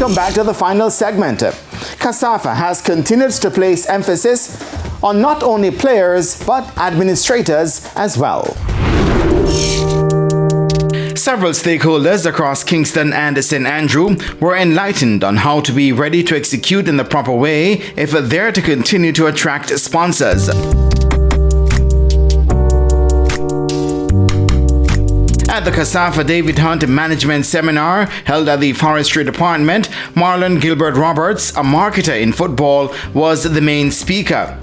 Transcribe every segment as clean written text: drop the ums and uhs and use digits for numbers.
welcome back to the final segment. KASAFA has continued to place emphasis on not only players but administrators as well. Several stakeholders across Kingston and St. Andrew were enlightened on how to be ready to execute in the proper way if they're to continue to attract sponsors. At the KASAFA David Hunt Management Seminar held at the Forestry Department, Marlon Gilbert Roberts, a marketer in football, was the main speaker.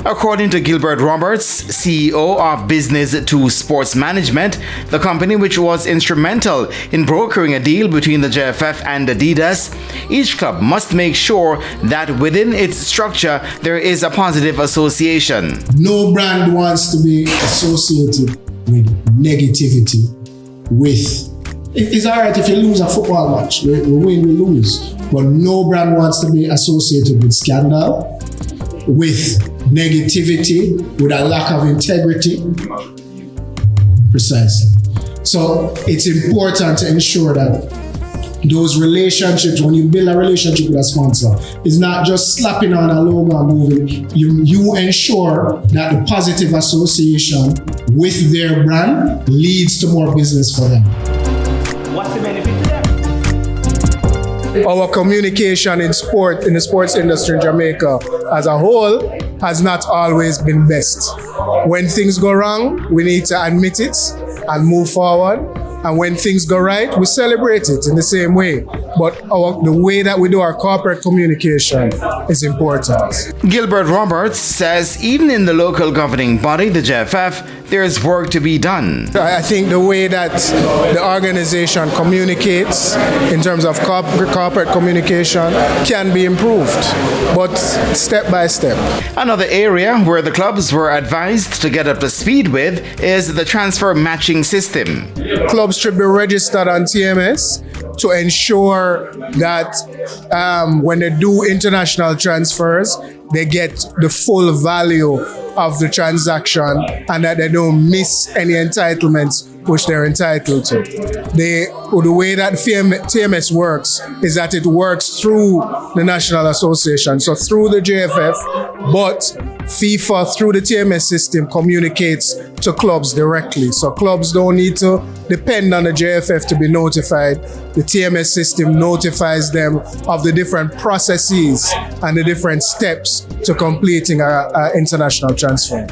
According to Gilbert Roberts, CEO of Business to Sports Management, the company which was instrumental in brokering a deal between the JFF and Adidas, each club must make sure that within its structure there is a positive association. No brand wants to be associated with negativity. It's alright if you lose a football match, we win, we lose, but no brand wants to be associated with scandal, with negativity, with a lack of integrity. Precisely. So it's important to ensure that those relationships, when you build a relationship with a sponsor, it's not just slapping on a logo and moving. You ensure that the positive association with their brand leads to more business for them. What's the benefit to them? Our communication in the sports industry in Jamaica as a whole has not always been best. When things go wrong, we need to admit it and move forward. And when things go right, we celebrate it in the same way. But the way that we do our corporate communication is important. Gilbert Roberts says even in the local governing body, the JFF, there's work to be done. I think the way that the organization communicates in terms of corporate communication can be improved, but step by step. Another area where the clubs were advised to get up to speed with is the transfer matching system. Clubs should be registered on TMS to ensure that when they do international transfers, they get the full value of the transaction and that they don't miss any entitlements which they're entitled to. The way that TMS works is that it works through the National Association, so through the JFF, but FIFA through the TMS system communicates to clubs directly. So clubs don't need to depend on the JFF to be notified. The TMS system notifies them of the different processes and the different steps to completing an international transfer.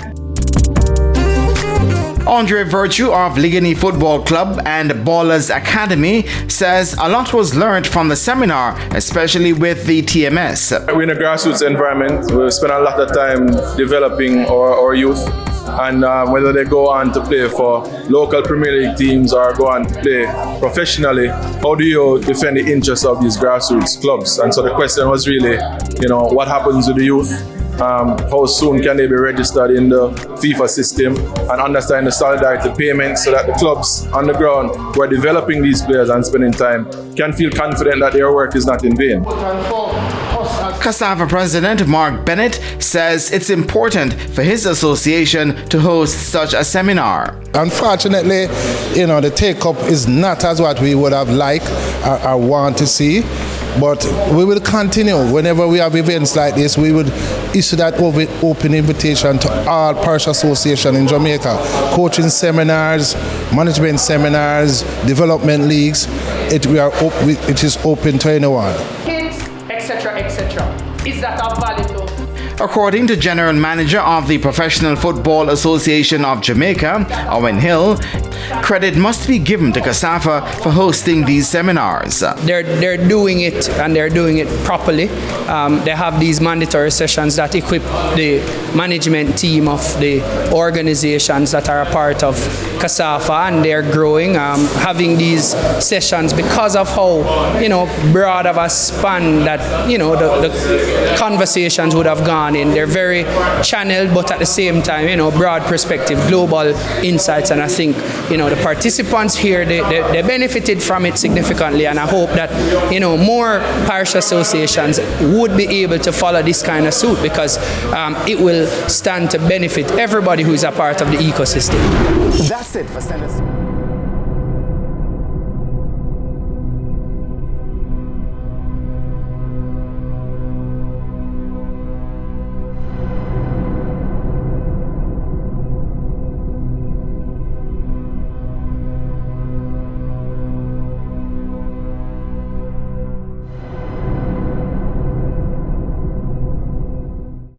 Andre Virtue of Ligani Football Club and Ballers Academy says a lot was learned from the seminar, especially with the TMS. We're in a grassroots environment. We spend a lot of time developing our youth, and whether they go on to play for local Premier League teams or go on to play professionally, how do you defend the interests of these grassroots clubs? And so the question was really, what happens with the youth? How soon can they be registered in the FIFA system and understand the solidarity payment so that the clubs on the ground who are developing these players and spending time can feel confident that their work is not in vain. KASAFA President Mark Bennett says it's important for his association to host such a seminar. Unfortunately, the take-up is not as what we would have liked or want to see. But we will continue. Whenever we have events like this, we would issue that open invitation to all parish associations in Jamaica. Coaching seminars, management seminars, development leagues. It is open to anyone. Kids, etc., etc. Is that of value to? According to General Manager of the Professional Football Association of Jamaica, Owen Hill, credit must be given to KASAFA for hosting these seminars. They're doing it, and they're doing it properly. They have these mandatory sessions that equip the management team of the organizations that are a part of KASAFA, and they're growing. Having these sessions because of how broad of a span that the conversations would have gone in. They're very channeled, but at the same time, broad perspective, global insights, and I think the participants here they benefited from it significantly, and I hope that more parish associations would be able to follow this kind of suit because it will stand to benefit everybody who is a part of the ecosystem. That's it for Senate.